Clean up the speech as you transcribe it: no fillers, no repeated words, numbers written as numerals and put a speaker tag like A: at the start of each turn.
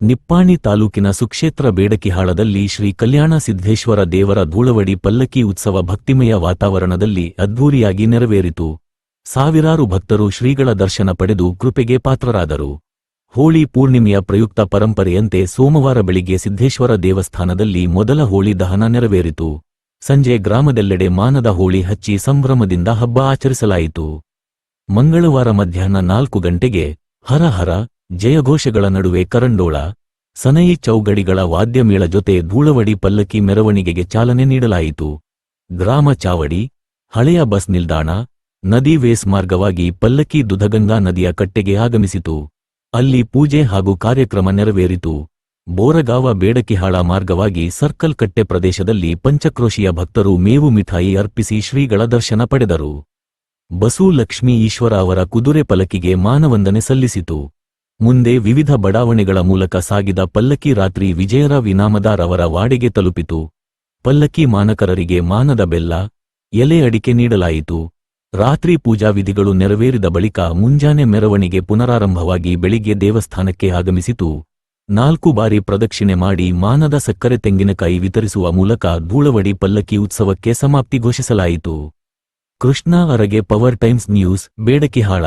A: ನಿಪ್ಪಾಣಿ ತಾಲೂಕಿನ ಸುಕ್ಷೇತ್ರ ಬೇಡಕಿಹಾಳದಲ್ಲಿ ಶ್ರೀ ಕಲ್ಯಾಣ ಸಿದ್ಧೇಶ್ವರ ದೇವರ ಧೂಳವಡಿ ಪಲ್ಲಕ್ಕಿ ಉತ್ಸವ ಭಕ್ತಿಮಯ ವಾತಾವರಣದಲ್ಲಿ ಅದ್ಧೂರಿಯಾಗಿ ನೆರವೇರಿತು. ಸಾವಿರಾರು ಭಕ್ತರು ಶ್ರೀಗಳ ದರ್ಶನ ಪಡೆದು ಕೃಪೆಗೆ ಪಾತ್ರರಾದರು. ಹೋಳಿ ಪೂರ್ಣಿಮೆಯ ಪ್ರಯುಕ್ತ ಪರಂಪರೆಯಂತೆ ಸೋಮವಾರ ಬೆಳಿಗ್ಗೆ ಸಿದ್ಧೇಶ್ವರ ದೇವಸ್ಥಾನದಲ್ಲಿ ಮೊದಲ ಹೋಳಿ ದಹನ ನೆರವೇರಿತು. ಸಂಜೆ ಗ್ರಾಮದೆಲ್ಲೆಡೆ ಮಾನದ ಹೋಳಿ ಹಚ್ಚಿ ಸಂಭ್ರಮದಿಂದ ಹಬ್ಬ ಆಚರಿಸಲಾಯಿತು. ಮಂಗಳವಾರ ಮಧ್ಯಾಹ್ನ 4 ಗಂಟೆಗೆ ಹರ ಹರ ಜಯಘೋಷಗಳ ನಡುವೆ ಕರಂಡೋಳ, ಸನಯಿ ಚೌಗಡಿಗಳ ವಾದ್ಯಮೇಳ ಜೊತೆ ಧೂಳವಡಿ ಪಲ್ಲಕ್ಕಿ ಮೆರವಣಿಗೆಗೆ ಚಾಲನೆ ನೀಡಲಾಯಿತು. ಗ್ರಾಮ ಚಾವಡಿ, ಹಳೆಯ ಬಸ್ ನಿಲ್ದಾಣ, ನದಿ ವೇಸ್ ಮಾರ್ಗವಾಗಿ ಪಲ್ಲಕ್ಕಿ ದುಧಗಂಗಾ ನದಿಯ ಕಟ್ಟೆಗೆ ಆಗಮಿಸಿತು. ಅಲ್ಲಿ ಪೂಜೆ ಹಾಗೂ ಕಾರ್ಯಕ್ರಮ ನೆರವೇರಿತು. ಬೋರಗಾವ ಬೇಡಕಿಹಾಳ ಮಾರ್ಗವಾಗಿ ಸರ್ಕಲ್ ಕಟ್ಟೆ ಪ್ರದೇಶದಲ್ಲಿ ಪಂಚಕ್ರೋಶಿಯ ಭಕ್ತರು ಮೇವು ಮಿಠಾಯಿ ಅರ್ಪಿಸಿ ಶ್ರೀಗಳ ದರ್ಶನ ಪಡೆದರು. ಬಸು ಲಕ್ಷ್ಮೀ ಈಶ್ವರ ಅವರ ಕುದುರೆ ಪಲ್ಲಕ್ಕಿಗೆ ಮಾನವಂದನೆ ಸಲ್ಲಿಸಿತು. ಮುಂದೆ ವಿವಿಧ ಬಡಾವಣೆಗಳ ಮೂಲಕ ಸಾಗಿದ ಪಲ್ಲಕ್ಕಿ ರಾತ್ರಿ ವಿಜಯರಾವ್ ಇನಾಮದಾರ್ ಅವರ ವಾಡೆಗೆ ತಲುಪಿತು. ಪಲ್ಲಕ್ಕಿ ಮಾನಕರರಿಗೆ ಮಾನದ ಬೆಲ್ಲ, ಎಲೆ ಅಡಿಕೆ ನೀಡಲಾಯಿತು. ರಾತ್ರಿ ಪೂಜಾ ವಿಧಿಗಳು ನೆರವೇರಿದ ಬಳಿಕ ಮುಂಜಾನೆ ಮೆರವಣಿಗೆ ಪುನರಾರಂಭವಾಗಿ ಬೆಳಿಗ್ಗೆ ದೇವಸ್ಥಾನಕ್ಕೆ ಆಗಮಿಸಿತು. 4 ಬಾರಿ ಪ್ರದಕ್ಷಿಣೆ ಮಾಡಿ ಮಾನದ ಸಕ್ಕರೆ ತೆಂಗಿನಕಾಯಿ ವಿತರಿಸುವ ಮೂಲಕ ಧೂಳವಡಿ ಪಲ್ಲಕ್ಕಿ ಉತ್ಸವಕ್ಕೆ ಸಮಾಪ್ತಿ ಘೋಷಿಸಲಾಯಿತು. Krishna Arage, power times news, ಬೇಡಕಿಹಾಳ.